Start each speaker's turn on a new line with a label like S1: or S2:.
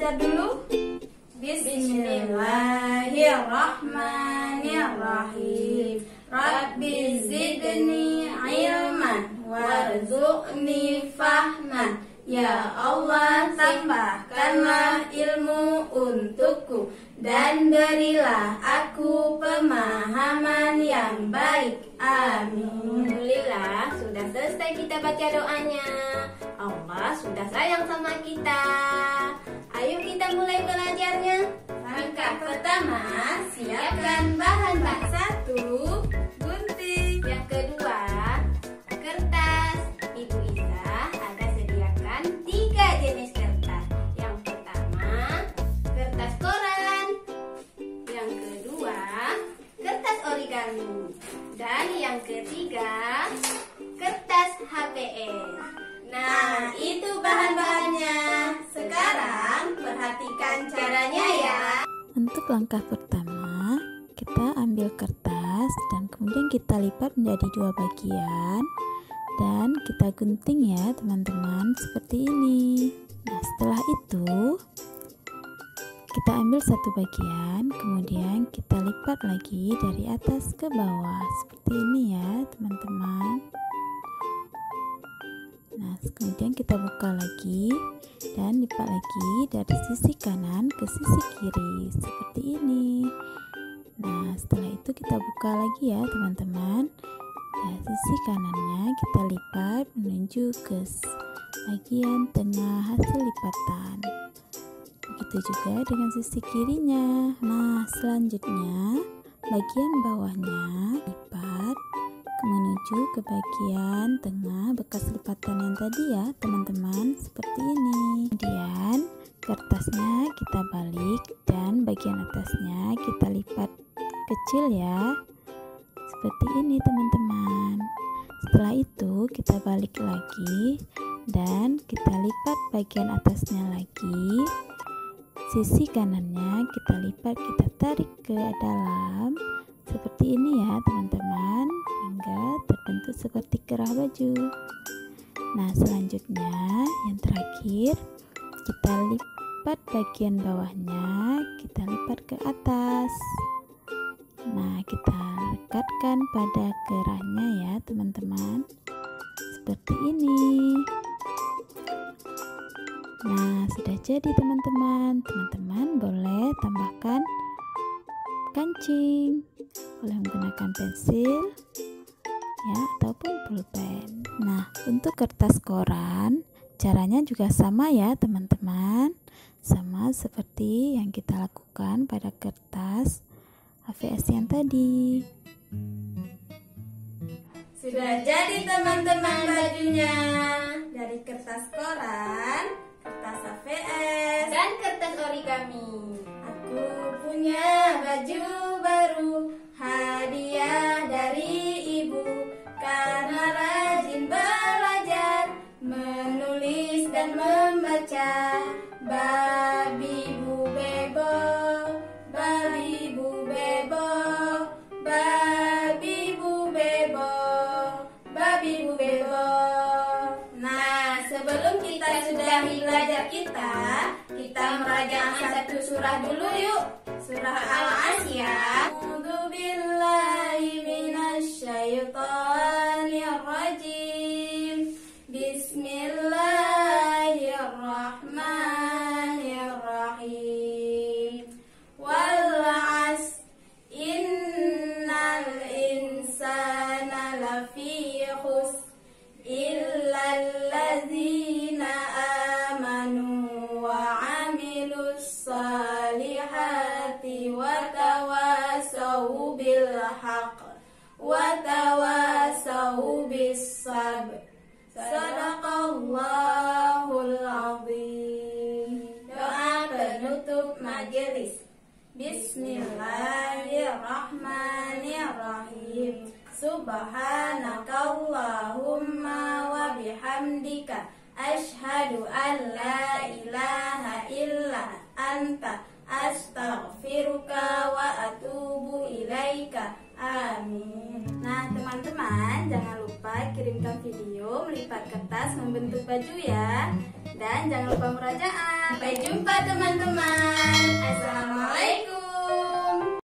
S1: belajar dulu. Bismillahirrahmanirrahim. Rabbi zidni ilman warzuqni fahman. Ya Allah, tambahkanlah ilmu untukku dan berilah aku pemahaman yang baik. Amin.
S2: Alhamdulillah, sudah selesai kita baca doanya. Allah sudah sayang sama kita. Ayo kita mulai belajarnya.
S1: Langkah pertama, siapkan bahan-bahan. 1, gunting.
S2: Yang kedua, kertas. Ibu Isa ada sediakan 3 jenis kertas. Yang pertama, kertas koran. Yang kedua, kertas origami. Dan yang ketiga, kertas HPS.
S1: Nah, itu bahan-bahannya. Sekarang perhatikan caranya ya.
S3: Untuk langkah pertama, kita ambil kertas dan kemudian kita lipat menjadi 2 bagian dan kita gunting ya teman-teman, seperti ini. Nah, setelah itu kita ambil 1 bagian, kemudian kita lipat lagi dari atas ke bawah seperti ini ya teman-teman. Nah, kemudian kita buka lagi dan lipat lagi dari sisi kanan ke sisi kiri seperti ini. Nah, setelah itu kita buka lagi ya teman-teman. Dari sisi kanannya kita lipat menuju ke bagian tengah hasil lipatan. Begitu juga dengan sisi kirinya. Nah, selanjutnya bagian bawahnya lipat menuju ke bagian tengah bekas lipatan yang tadi ya teman-teman, seperti ini. Kemudian kertasnya kita balik dan bagian atasnya kita lipat kecil ya, seperti ini teman-teman. Setelah itu kita balik lagi dan kita lipat bagian atasnya lagi. Sisi kanannya kita lipat, kita tarik ke dalam seperti ini ya teman-teman, hingga terbentuk seperti kerah baju. Nah, selanjutnya yang terakhir kita lipat bagian bawahnya, kita lipat ke atas. Nah, kita rekatkan pada kerahnya ya teman-teman, seperti ini. Nah, sudah jadi teman-teman. Teman-teman boleh tambahkan kancing, boleh menggunakan pensil ya ataupun pulpen. Nah, untuk kertas koran caranya juga sama ya teman-teman, sama seperti yang kita lakukan pada kertas HVS yang tadi.
S1: Sudah jadi teman-teman bajunya. Dari kertas koran, kertas HVS,
S2: Dan kertas origami.
S1: aku punya baju baru, hadiah dari ibu. Karena rajin belajar, menulis dan membaca. Babi bu bebo, babi bu bebo, babi bu bebo, babi bu bebo. Nah, sebelum kita sudahi belajar kita merajakan 1 surah dulu yuk. Surah Al-Asiyah. A'udzu billahi minasyaitonir rajim. Bismillahirrahmanirrahim. Wal 'asr innal insana lafi khusr illa allazina amanu wa 'amilus salihati wa tawasaw bil haqq wa tawasaw bis sabr. Sadaqallahul azim. Doa penutup majelis. Bismillahirrahmanirrahim. Subhanakallahumma wa bihamdika asyhadu an la ilaha illa anta astaghfiruka wa atubu ilaika. Amin. Nah, teman-teman jangan lupa lupa kirimkan video melipat kertas membentuk baju ya. Dan jangan lupa murajaah. Sampai jumpa teman-teman. Assalamualaikum.